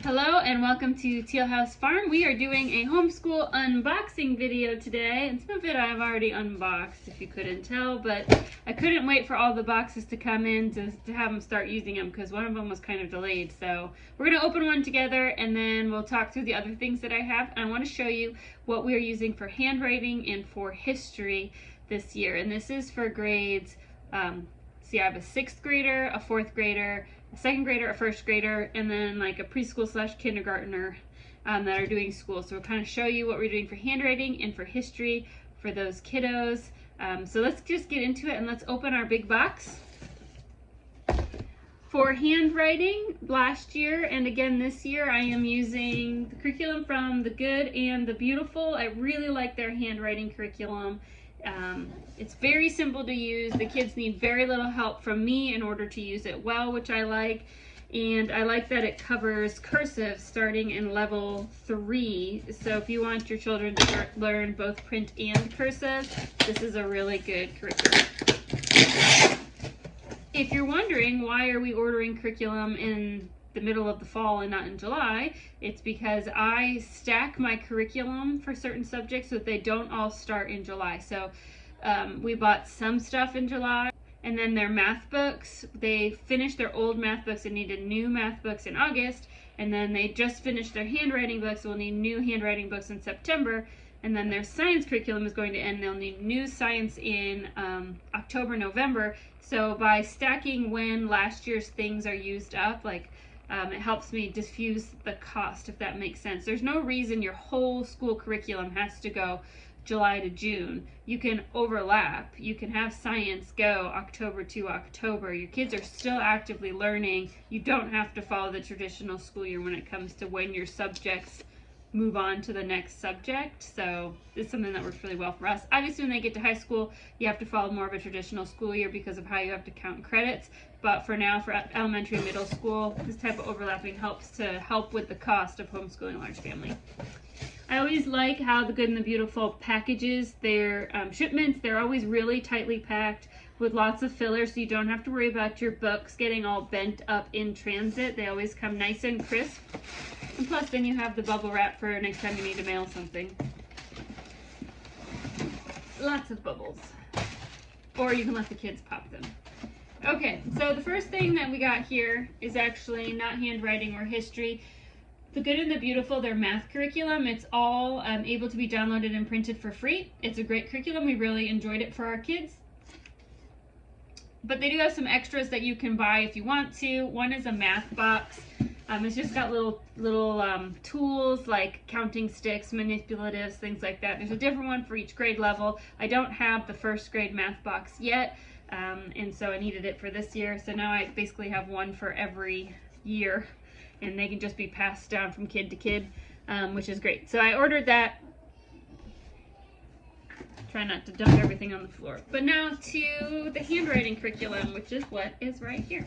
Hello and welcome to Teal House Farm. We are doing a homeschool unboxing video today, and some of it I've already unboxed if you couldn't tell, but I couldn't wait for all the boxes to come in to have them start using them because one of them was kind of delayed. So we're going to open one together and then we'll talk through the other things that I have. And I want to show you what we are using for handwriting and for history this year. And this is for grades, see, I have a 6th grader, a 4th grader, a 2nd grader, a 1st grader, and then like a preschool / kindergartner that are doing school. So we'll kind of show you what we're doing for handwriting and for history for those kiddos. So let's just get into it and let's open our big box. For handwriting, last year and again this year, I am using the curriculum from The Good and the Beautiful. I really like their handwriting curriculum. It's very simple to use. The kids need very little help from me in order to use it well, which I like. And I like that it covers cursive starting in level 3. So if you want your children to learn both print and cursive, this is a really good curriculum. If you're wondering why are we ordering curriculum in the middle of the fall and not in July, it's because I stack my curriculum for certain subjects so that they don't all start in July. So we bought some stuff in July, and then their math books, they finished their old math books and needed new math books in August, and then they just finished their handwriting books, so we'll need new handwriting books in September, and then their science curriculum is going to end. They'll need new science in October, November. So by stacking when last year's things are used up, like it helps me diffuse the cost, if that makes sense. There's no reason your whole school curriculum has to go July to June. You can overlap. You can have science go October to October. Your kids are still actively learning. You don't have to follow the traditional school year when it comes to when your subjects move on to the next subject. So it's something that works really well for us. Obviously, when they get to high school, you have to follow more of a traditional school year because of how you have to count credits. But for now, for elementary and middle school, this type of overlapping helps to help with the cost of homeschooling a large family. I always like how The Good and the Beautiful packages their shipments. They're always really tightly packed with lots of fillers, so you don't have to worry about your books getting all bent up in transit. They always come nice and crisp. And plus, then you have the bubble wrap for next time you need to mail something. Lots of bubbles. Or you can let the kids pop them. Okay, so the first thing that we got here is actually not handwriting or history. The Good and the Beautiful, their math curriculum, it's all able to be downloaded and printed for free. It's a great curriculum. We really enjoyed it for our kids. But they do have some extras that you can buy if you want to. One is a math box. It's just got little tools like counting sticks, manipulatives, things like that. There's a different one for each grade level. I don't have the 1st grade math box yet, and so I needed it for this year. So now I basically have one for every year, and they can just be passed down from kid to kid, which is great. So I ordered that. Try not to dump everything on the floor. But now to the handwriting curriculum, which is what is right here.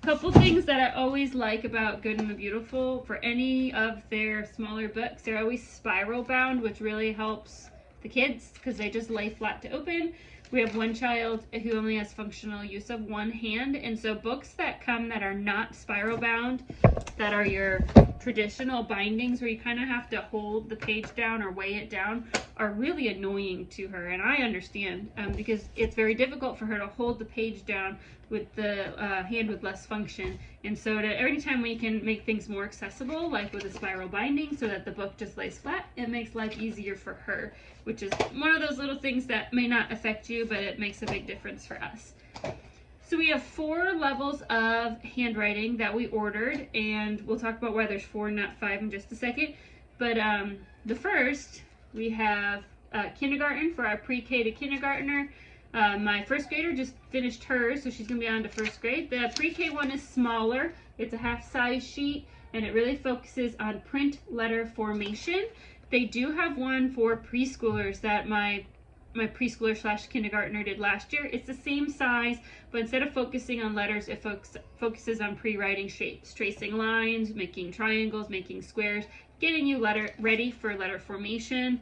Couple things that I always like about Good and the Beautiful, for any of their smaller books, they're always spiral bound, which really helps the kids because they just lay flat to open. We have one child who only has functional use of one hand, and so books that come that are not spiral bound, that are your traditional bindings where you kind of have to hold the page down or weigh it down, are really annoying to her, and I understand because it's very difficult for her to hold the page down with the hand with less function. And so every time we can make things more accessible, like with a spiral binding so that the book just lays flat, it makes life easier for her, which is one of those little things that may not affect you, but it makes a big difference for us. So we have 4 levels of handwriting that we ordered, and we'll talk about why there's 4, not 5 in just a second. But the first, we have kindergarten for our pre-K to kindergartner. My 1st grader just finished hers, so she's going to be on to 1st grade. The pre-K one is smaller. It's a half-size sheet, and it really focuses on print letter formation. They do have one for preschoolers that my preschooler / kindergartner did last year. It's the same size, but instead of focusing on letters, it focuses on pre-writing shapes, tracing lines, making triangles, making squares, getting you ready for letter formation.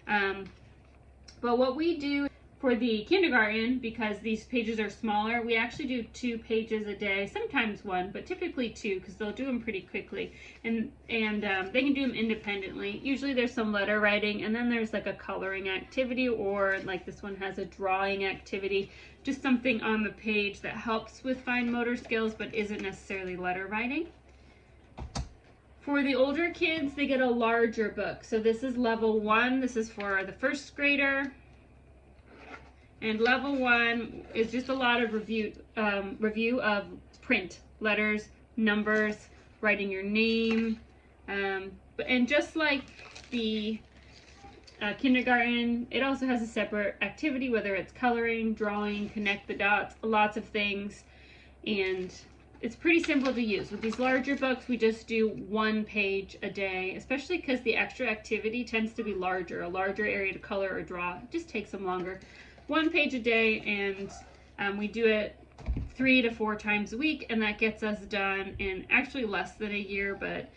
But what we do, For the kindergarten, because these pages are smaller, we actually do 2 pages a day, sometimes 1, but typically 2, because they'll do them pretty quickly, and they can do them independently. Usually there's some letter writing, and then there's like a coloring activity, or like this one has a drawing activity, just something on the page that helps with fine motor skills but isn't necessarily letter writing. For the older kids, they get a larger book. So this is level 1. This is for the first grader. And level 1 is just a lot of review of print, letters, numbers, writing your name. And just like the kindergarten, it also has a separate activity, whether it's coloring, drawing, connect the dots, lots of things. And it's pretty simple to use. With these larger books, we just do 1 page a day, especially because the extra activity tends to be larger, a larger area to color or draw. It just takes them longer. 1 page a day, and we do it 3 to 4 times a week, and that gets us done in actually less than a year, but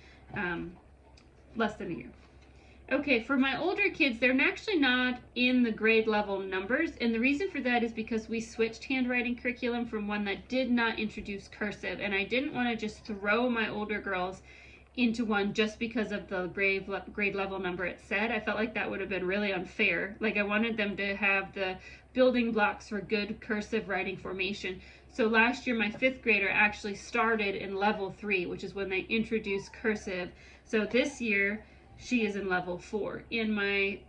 less than a year. Okay, for my older kids, they're actually not in the grade level numbers, and the reason for that is because we switched handwriting curriculum from one that did not introduce cursive, and I didn't want to just throw my older girls into one just because of the grade level number it said. I felt like that would have been really unfair. Like, I wanted them to have the building blocks for good cursive writing formation. So last year my 5th grader actually started in level 3, which is when they introduced cursive. So this year she is in level 4. And my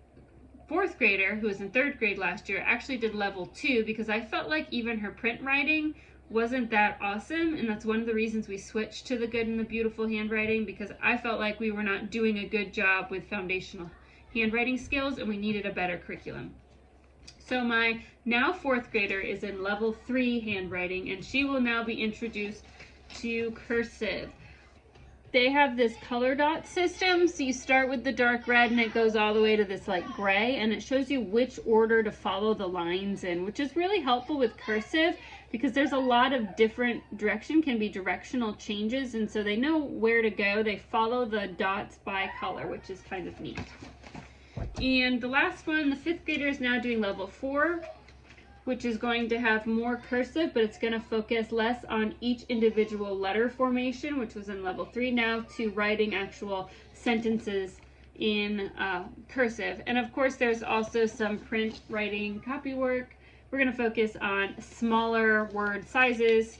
4th grader, who was in 3rd grade last year, actually did level 2 because I felt like even her print writing wasn't that awesome, and that's one of the reasons we switched to the good and the beautiful handwriting, because I felt like we were not doing a good job with foundational handwriting skills and we needed a better curriculum. So my now 4th grader is in level 3 handwriting, and she will now be introduced to cursive. They have this color dot system, so you start with the dark red and it goes all the way to this like gray, and it shows you which order to follow the lines in, which is really helpful with cursive because there's a lot of different can be directional changes, and so they know where to go. They follow the dots by color, which is kind of neat. And the last one, the 5th grader, is now doing level 4, which is going to have more cursive, but it's going to focus less on each individual letter formation, which was in level 3, now to writing actual sentences in cursive. And of course there's also some print writing copy work. We're going to focus on smaller word sizes,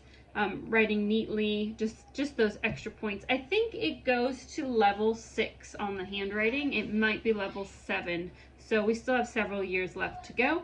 writing neatly, just those extra points. I think it goes to level 6 on the handwriting. It might be level 7, so we still have several years left to go.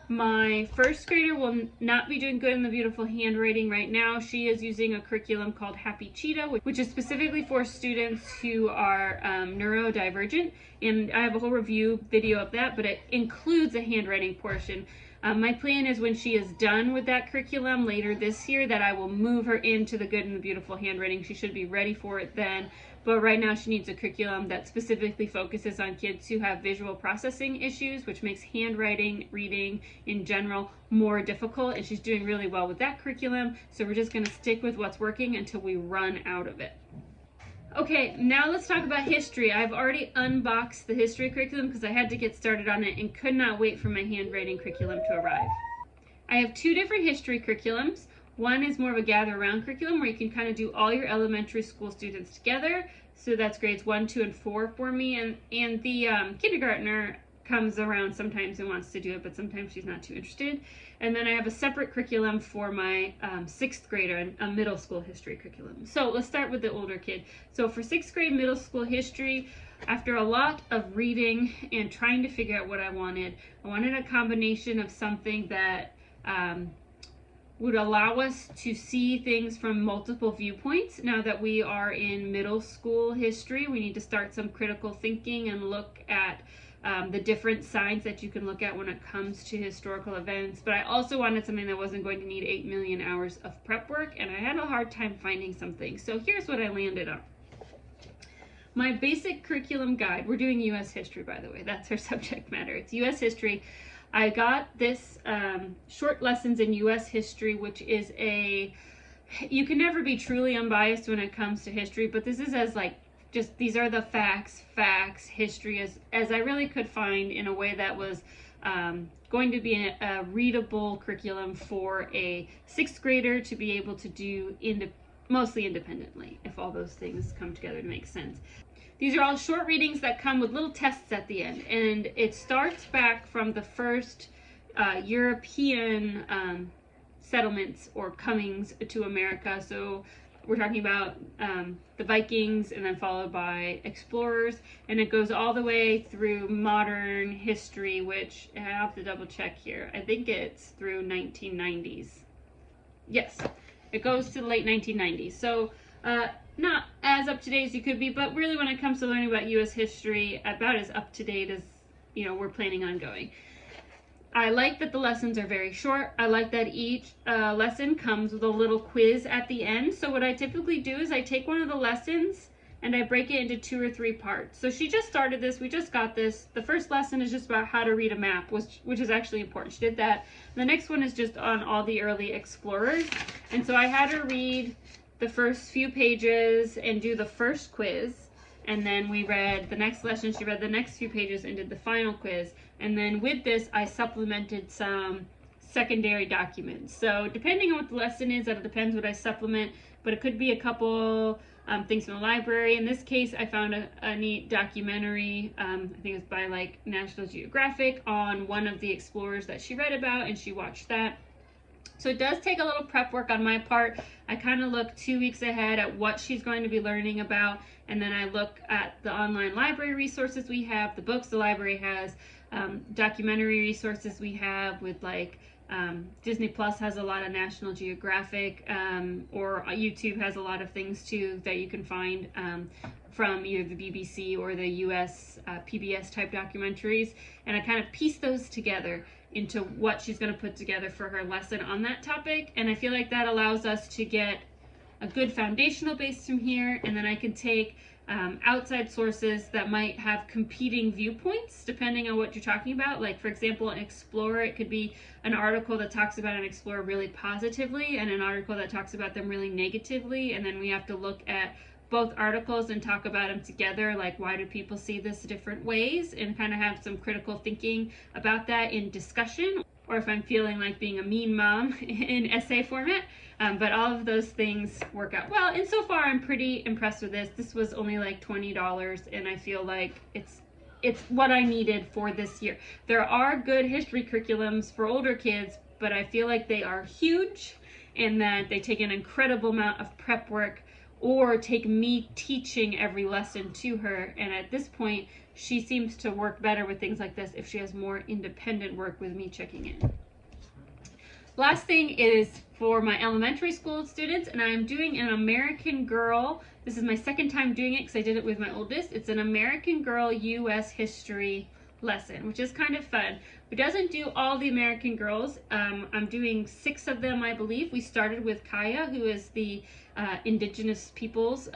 My 1st grader will not be doing good in the beautiful handwriting right now. She is using a curriculum called Happy Cheetah, which is specifically for students who are neurodivergent, and I have a whole review video of that, but it includes a handwriting portion. My plan is when she is done with that curriculum later this year that I will move her into the good and the beautiful handwriting. She should be ready for it then. But right now she needs a curriculum that specifically focuses on kids who have visual processing issues, which makes handwriting, reading in general more difficult. And she's doing really well with that curriculum. So we're just going to stick with what's working until we run out of it. Okay, now let's talk about history. I've already unboxed the history curriculum because I had to get started on it and could not wait for my handwriting curriculum to arrive. I have 2 different history curriculums. One is more of a gather around curriculum where you can kind of do all your elementary school students together. So that's grades 1, 2, and 4 for me. And the kindergartner comes around sometimes and wants to do it, but sometimes she's not too interested. And then I have a separate curriculum for my 6th grader, a middle school history curriculum. So let's start with the older kid. So for 6th grade middle school history, after a lot of reading and trying to figure out what I wanted a combination of something that would allow us to see things from multiple viewpoints. Now that we are in middle school history, we need to start some critical thinking and look at the different sides that you can look at when it comes to historical events. But I also wanted something that wasn't going to need 8 million hours of prep work, and I had a hard time finding something. So here's what I landed on. My basic curriculum guide, we're doing U.S. history, by the way, that's our subject matter. It's U.S. history. I got this short lessons in U.S. history, which is you can never be truly unbiased when it comes to history, but this is as like, just these are the facts, history as I really could find in a way that was going going to be a readable curriculum for a 6th grader to be able to do mostly independently, if all those things come together to make sense. These are all short readings that come with little tests at the end, and it starts back from the first European settlements or comings to America. So we're talking about the Vikings, and then followed by explorers, and it goes all the way through modern history, which I have to double check here. I think it's through 1990s. Yes, it goes to the late 1990s. So not as up to date as you could be, but really when it comes to learning about U.S. history, about as up to date as we're planning on going. I like that the lessons are very short. I like that each lesson comes with a little quiz at the end. So what I typically do is I take one of the lessons and I break it into 2 or 3 parts. So she just started this. We just got this. The first lesson is just about how to read a map, which is actually important. She did that. The next one is just on all the early explorers. And so I had her read the first few pages and do the first quiz. And then we read the next lesson. She read the next few pages and did the final quiz. And then with this, I supplemented some secondary documents. So depending on what the lesson is, that depends what I supplement, but it could be a couple things from the library. In this case, I found a neat documentary, I think it's by like National Geographic, on one of the explorers that she read about, and she watched that. So it does take a little prep work on my part. I kind of look 2 weeks ahead at what she's going to be learning about, and then I look at the online library resources we have, the books the library has, documentary resources we have with like Disney Plus has a lot of National Geographic, or YouTube has a lot of things too that you can find from either the BBC or the US PBS type documentaries, and I kind of piece those together into what she's going to put together for her lesson on that topic. And I feel like that allows us to get a good foundational base from here, and then I can take outside sources that might have competing viewpoints depending on what you're talking about. Like for example, an explorer, it could be an article that talks about an explorer really positively and an article that talks about them really negatively, and then we have to look at both articles and talk about them together, like why do people see this different ways, and kind of have some critical thinking about that in discussion, or if I'm feeling like being a mean mom in essay format. But all of those things work out well, and so far I'm pretty impressed with this. This was only like $20, and I feel like it's what I needed for this year. There are good history curriculums for older kids, but I feel like they are huge and that they take an incredible amount of prep work, or take me teaching every lesson to her. And at this point, she seems to work better with things like this if she has more independent work with me checking in. Last thing is for my elementary school students, and I'm doing an American Girl. This is my second time doing it because I did it with my oldest. It's an American Girl U.S. history lesson, which is kind of fun. It doesn't do all the American girls. I'm doing 6 of them, I believe. We started with Kaya, who is the indigenous peoples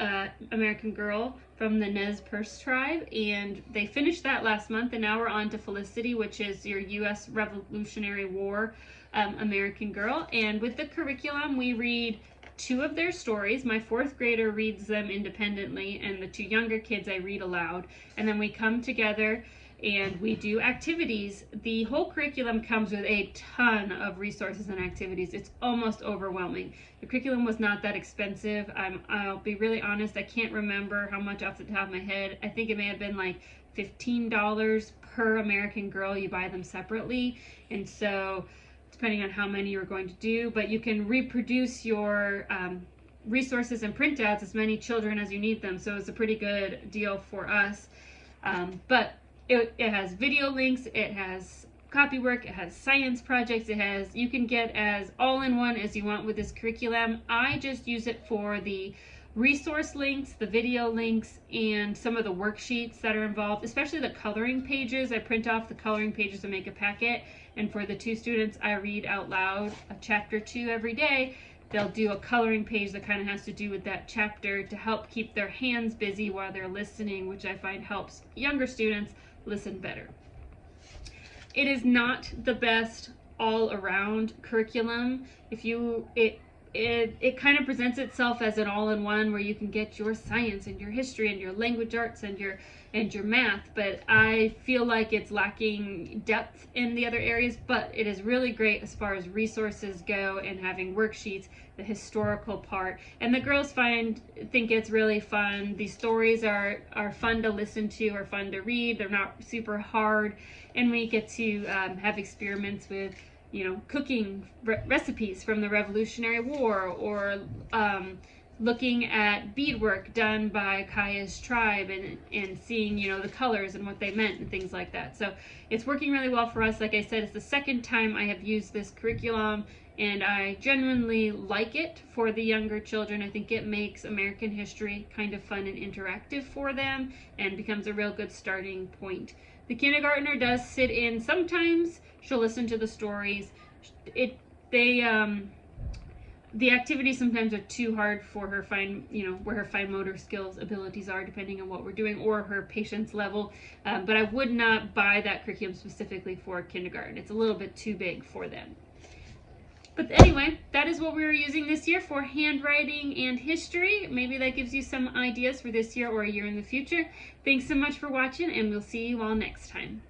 American Girl from the Nez Perce tribe, and they finished that last month, and now we're on to Felicity, which is your U.S. Revolutionary War American Girl. And with the curriculum, we read 2 of their stories. My 4th grader reads them independently, and the 2 younger kids I read aloud, and then we come together and we do activities. The whole curriculum comes with a ton of resources and activities. It's almost overwhelming. The curriculum was not that expensive. I'll be really honest, I can't remember how much off the top of my head. I think it may have been like $15 per American Girl. You buy them separately, and so depending on how many you're going to do, but you can reproduce your resources and printouts as many children as you need them, so it's a pretty good deal for us. But it has video links, it has copy work, it has science projects, you can get as all-in-one as you want with this curriculum. I just use it for the resource links, the video links, and some of the worksheets that are involved, especially the coloring pages. I print off the coloring pages and make a packet, and for the 2 students, I read out loud a chapter 2 every day. They'll do a coloring page that kind of has to do with that chapter to help keep their hands busy while they're listening, which I find helps younger students listen better. It is not the best all-around curriculum. it kind of presents itself as an all-in-one where you can get your science and your history and your language arts and your math, but I feel like it's lacking depth in the other areas. But it is really great as far as resources go and having worksheets, the historical part, and the girls think it's really fun. These stories are fun to listen to, or fun to read. They're not super hard, and we get to have experiments with, you know, cooking recipes from the Revolutionary War, or looking at beadwork done by Kaya's tribe, and seeing, you know, the colors and what they meant and things like that. So it's working really well for us. Like I said, it's the second time I have used this curriculum, and I genuinely like it for the younger children. I think it makes American history kind of fun and interactive for them, and becomes a real good starting point. The kindergartner does sit in sometimes. She'll listen to the stories. The activities sometimes are too hard for her where her fine motor skills abilities are, depending on what we're doing, or her patience level. But I would not buy that curriculum specifically for kindergarten. It's a little bit too big for them. But anyway, that is what we were using this year for handwriting and history. Maybe that gives you some ideas for this year or a year in the future. Thanks so much for watching, and we'll see you all next time.